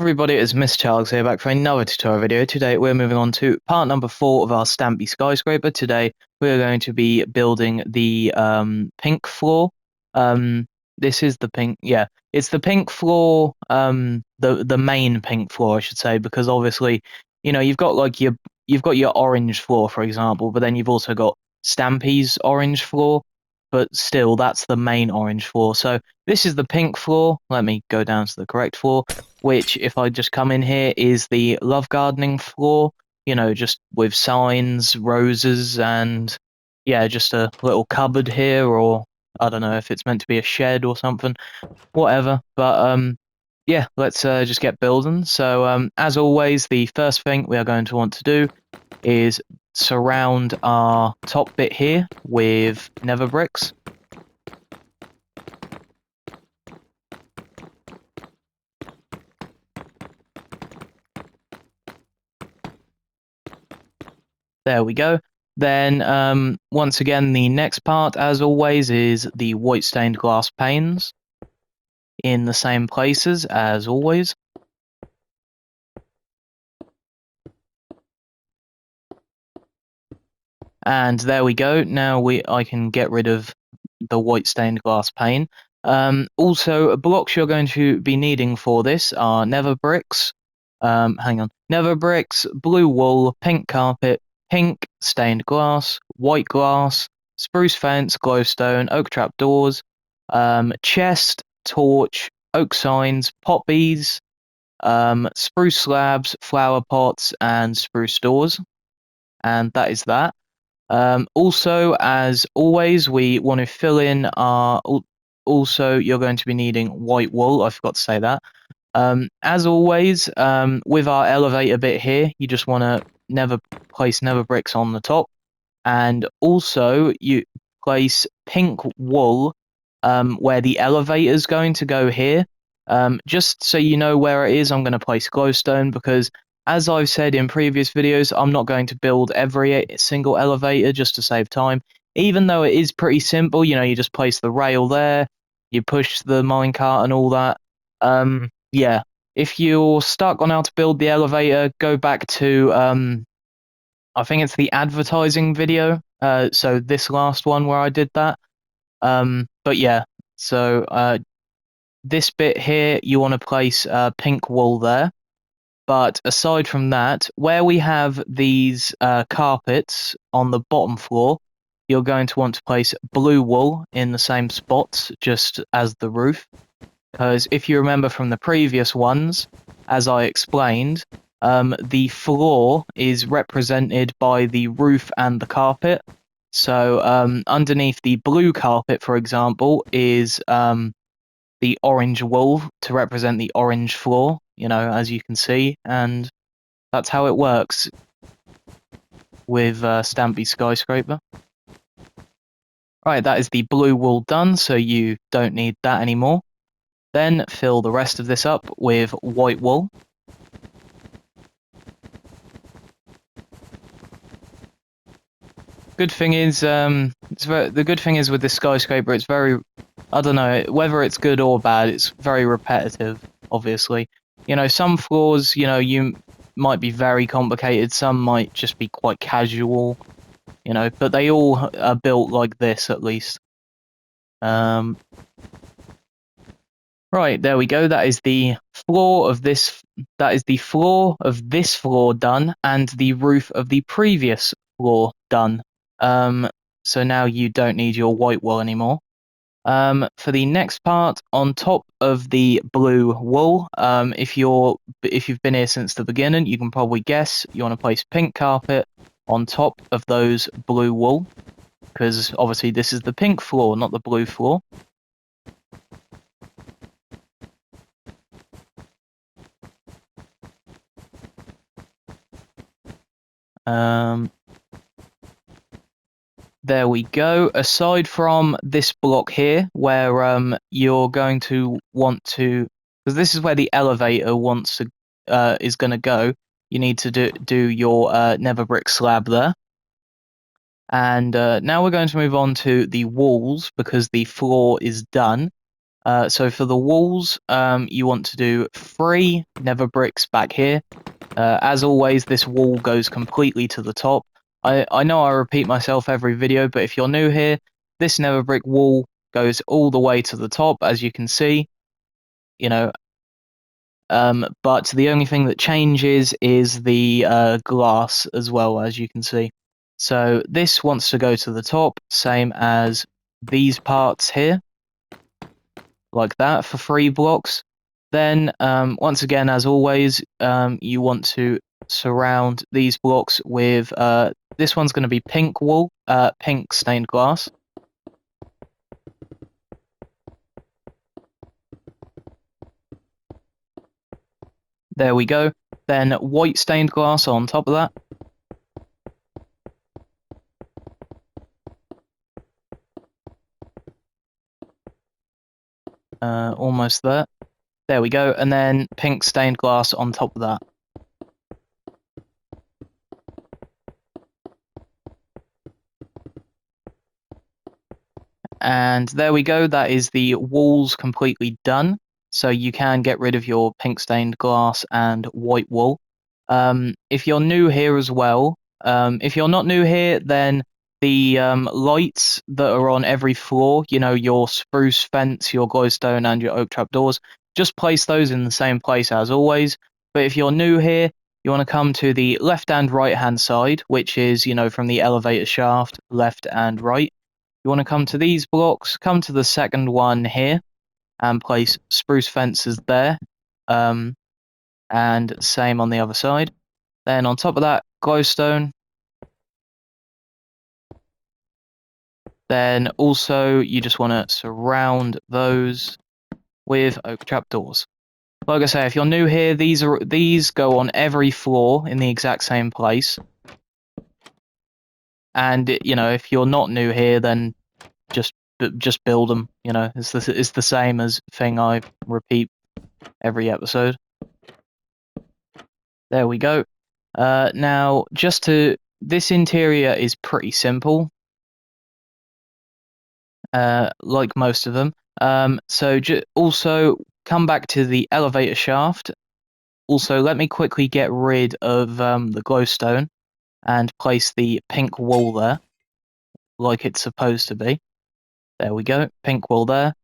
Everybody, it's MrCharlex here, back for another tutorial video. Today we're moving on to part number 4 of our Stampy Skyscraper. Today we're going to be building the pink floor. This is the pink, yeah, it's the pink floor, the main pink floor, I should say, because obviously, you know, you've got your orange floor, for example, but then you've also got Stampy's orange floor, but still that's the main orange floor. So this is the pink floor. Let me go down to the correct floor, which, if I just come in here, is the love gardening floor, you know, just with signs, roses, and yeah, just a little cupboard here, or I don't know if it's meant to be a shed or something, whatever. But yeah, let's just get building. So as always, the first thing we are going to want to do is surround our top bit here with nether bricks. There we go. Then, once again, the next part, as always, is the white stained glass panes in the same places as always. And there we go. Now I can get rid of the white stained glass pane. Also, blocks you're going to be needing for this are nether bricks. Nether bricks, blue wool, pink carpet, pink stained glass, white glass, spruce fence, glowstone, oak trap doors, chest, torch, oak signs, poppies, spruce slabs, flower pots, and spruce doors. And that is that. Also, as always, we want to fill in our. Also, you're going to be needing white wool. I forgot to say that. As always, with our elevator bit here, you just want to place nether bricks on the top, and also you place pink wool where the elevator is going to go here. Just so you know where it is, I'm going to place glowstone because, as I've said in previous videos, I'm not going to build every single elevator just to save time. Even though it is pretty simple, you know, you just place the rail there, you push the minecart and all that. Yeah, if you're stuck on how to build the elevator, go back to, I think it's the advertising video, so this last one where I did that. But yeah, so this bit here, you want to place pink wool there. But aside from that, where we have these carpets on the bottom floor, you're going to want to place blue wool in the same spots, just as the roof. Because if you remember from the previous ones, as I explained, the floor is represented by the roof and the carpet. So underneath the blue carpet, for example, is the orange wool to represent the orange floor, you know, as you can see, and that's how it works with Stampy Skyscraper. Right, that is the blue wool done, so you don't need that anymore. Then fill the rest of this up with white wool. Good thing is, the good thing is with this skyscraper, it's very, I don't know, whether it's good or bad, it's very repetitive, obviously. You know, some floors, you know, you might be very complicated, some might just be quite casual, you know, but they all are built like this, at least. Right, there we go. That is the floor of this. That is the floor of this floor done, and the roof of the previous floor done. So now you don't need your white wool anymore. For the next part, on top of the blue wool, if you've been here since the beginning, you can probably guess you want to place pink carpet on top of those blue wool, because obviously this is the pink floor, not the blue floor. There we go. Aside from this block here, where you're going to want to, because this is where the elevator wants to is going to go. You need to do your nether brick slab there. And now we're going to move on to the walls because the floor is done. So for the walls, you want to do 3 nether bricks back here. As always, this wall goes completely to the top. I know I repeat myself every video, but if you're new here, this nether brick wall goes all the way to the top, as you can see. You know, but the only thing that changes is the glass as well, as you can see. So this wants to go to the top, same as these parts here, like that for 3 blocks. Then, once again, as always, you want to surround these blocks with, this one's going to be pink wool, pink stained glass. There we go. Then white stained glass on top of that. Almost there. There we go. And then pink stained glass on top of that. And there we go. That is the walls completely done. So you can get rid of your pink stained glass and white wool. If you're new here as well, if you're not new here, then the lights that are on every floor, you know, your spruce fence, your glowstone, and your oak trap doors, just place those in the same place as always. But if you're new here, you want to come to the left and right hand side, which is, you know, from the elevator shaft, left and right. You want to come to these blocks, come to the second one here, and place spruce fences there. And same on the other side. Then on top of that, glowstone. Then also you just want to surround those with oak trap doors. Like I say, if you're new here, these go on every floor in the exact same place. And you know, if you're not new here, then just build them. You know, it's the same as thing I repeat every episode. There we go. Now, this interior is pretty simple, like most of them. So also come back to the elevator shaft. Also, let me quickly get rid of the glowstone and place the pink wool there, like it's supposed to be. There we go, pink wool there.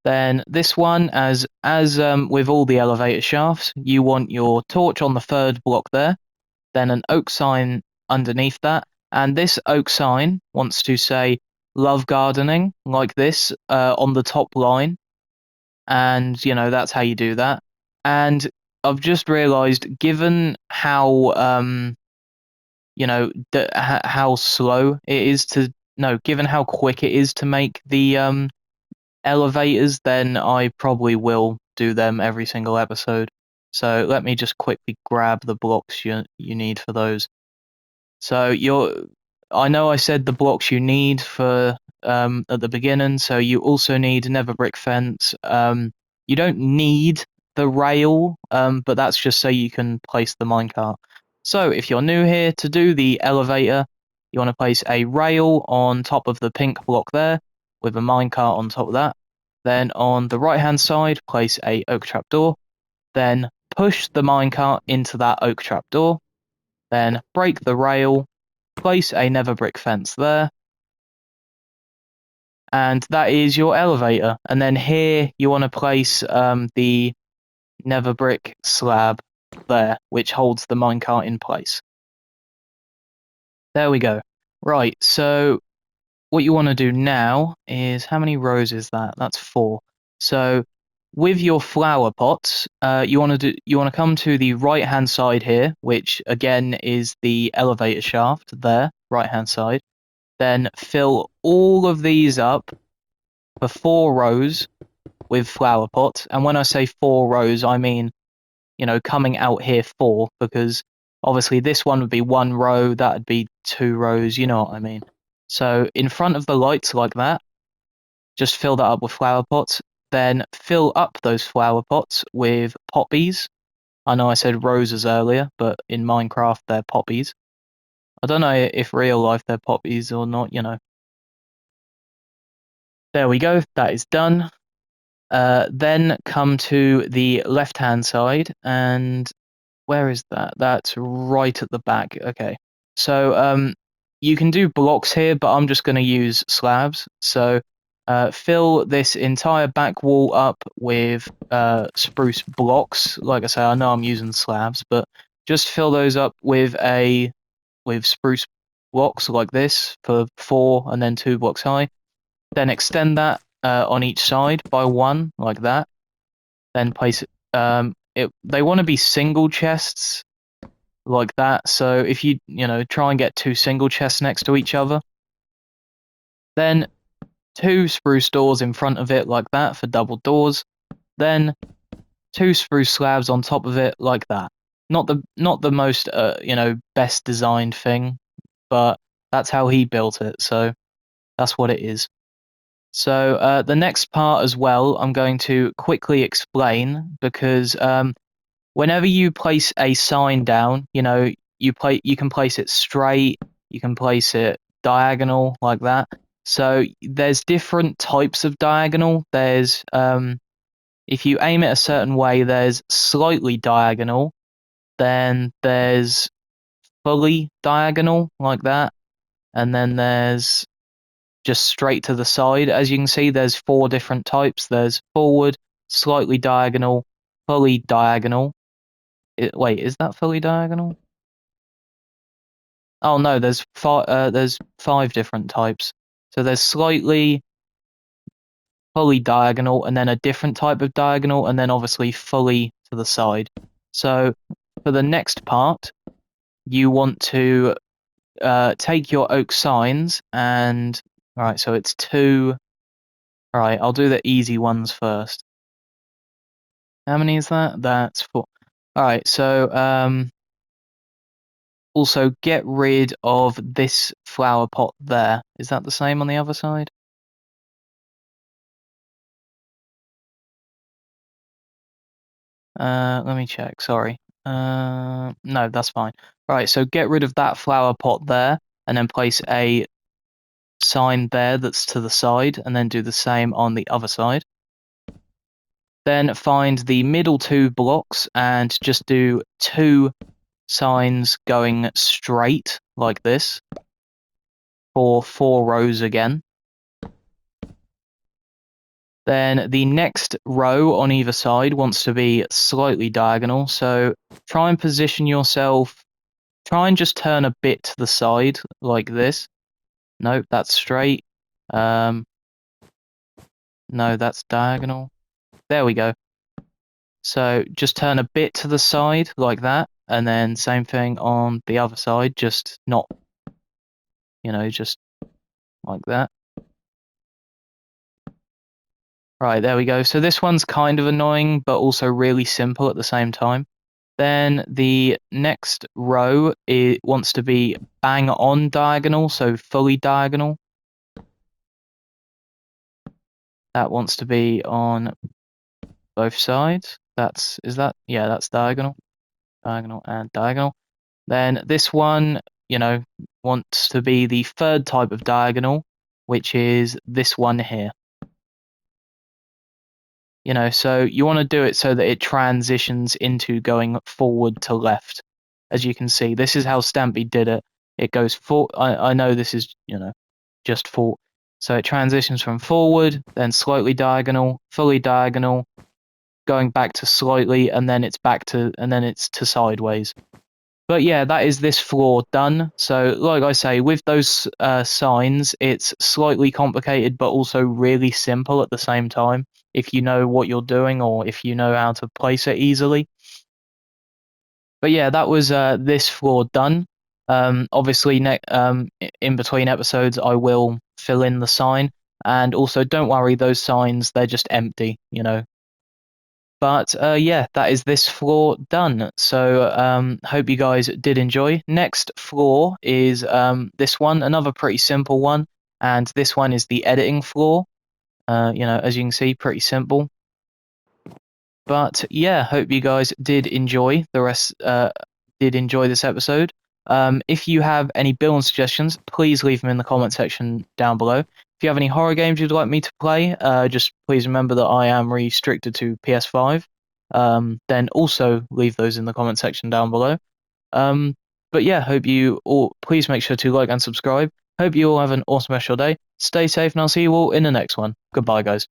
Then this one, as with all the elevator shafts, you want your torch on the 3rd block there, then an oak sign underneath that, and this oak sign wants to say love gardening, like this, on the top line, and you know, that's how you do that. And I've just realized, given how you know, how slow it is to no, given how quick it is to make the elevators, then I probably will do them every single episode. So let me just quickly grab the blocks you need for those. So I know I said the blocks you need for at the beginning. So you also need nether brick fence. You don't need the rail, but that's just so you can place the minecart. So if you're new here, to do the elevator, you want to place a rail on top of the pink block there, with a minecart on top of that. Then on the right hand side, place a oak trap door. Then push the minecart into that oak trap door. Then break the rail, place a nether brick fence there, and that is your elevator. And then here you want to place the nether brick slab there, which holds the minecart in place. There we go. Right, so what you want to do now is, how many rows is that? That's 4. So with your flower pots, you want to come to the right hand side here, which again is the elevator shaft there, right hand side. Then fill all of these up for 4 rows with flower pots. And when I say 4 rows, I mean, you know, coming out here 4, because obviously this one would be 1 row, that would be 2 rows, you know what I mean. So in front of the lights like that, just fill that up with flower pots. Then fill up those flower pots with poppies. I know I said roses earlier, but in Minecraft they're poppies. I don't know if real life they're poppies or not, you know. There we go, that is done. Then come to the left-hand side, and where is that? That's right at the back. Okay. So you can do blocks here, but I'm just going to use slabs. So fill this entire back wall up with spruce blocks. Like I say, I know I'm using slabs, but just fill those up with spruce blocks like this for 4 and then 2 blocks high. Then extend that on each side by 1 like that. Then place it. They want to be single chests like that. So if you try and get 2 single chests next to each other, then 2 spruce doors in front of it like that for double doors. Then 2 spruce slabs on top of it like that. Not the most best designed thing, but that's how he built it. So that's what it is. So the next part as well, I'm going to quickly explain because whenever you place a sign down, you can place it straight, you can place it diagonal like that. So there's different types of diagonal. There's if you aim it a certain way, there's slightly diagonal, then there's fully diagonal like that, and then there's just straight to the side. As you can see, there's 4 different types. There's forward, slightly diagonal, fully diagonal. Wait, is that fully diagonal? Oh no, there's 5 different types. So there's slightly, fully diagonal, and then a different type of diagonal, and then obviously fully to the side. So for the next part, you want to take your oak signs and alright, so it's 2. Alright, I'll do the easy ones first. How many is that? That's 4. Alright, so also get rid of this flower pot there. Is that the same on the other side? Let me check, sorry. No, that's fine. Right, so get rid of that flower pot there, and then place a sign there that's to the side, and then do the same on the other side. Then find the middle 2 blocks and just do 2 signs going straight like this for 4 rows again. Then the next row on either side wants to be slightly diagonal, so try and position yourself, try and just turn a bit to the side like this. Nope, that's straight. No, that's diagonal. There we go. So just turn a bit to the side like that, and then same thing on the other side, just not, just like that. Right, there we go. So this one's kind of annoying, but also really simple at the same time. Then the next row, it wants to be bang on diagonal, so fully diagonal. That wants to be on both sides. Yeah, that's diagonal. Diagonal and diagonal. Then this one, wants to be the 3rd type of diagonal, which is this one here. So you want to do it so that it transitions into going forward to left. As you can see, this is how Stampy did it. It goes I know this is, just for. So it transitions from forward, then slightly diagonal, fully diagonal, going back to slightly, and then it's to sideways. But yeah, that is this floor done. So like I say, with those signs, it's slightly complicated, but also really simple at the same time, if you know what you're doing or if you know how to place it easily. But yeah, that was this floor done. Obviously, in between episodes, I will fill in the sign. And also, don't worry, those signs, they're just empty, But yeah, that is this floor done. So hope you guys did enjoy. Next floor is this one, another pretty simple one. And this one is the editing floor. As you can see, pretty simple. But yeah, hope you guys did enjoy this episode. If you have any building suggestions, please leave them in the comment section down below. If you have any horror games you'd like me to play, just please remember that I am restricted to PS5. Then also leave those in the comment section down below. But yeah, hope you all, please make sure to like and subscribe. Hope you all have an awesome rest of your day. Stay safe, and I'll see you all in the next one. Goodbye, guys.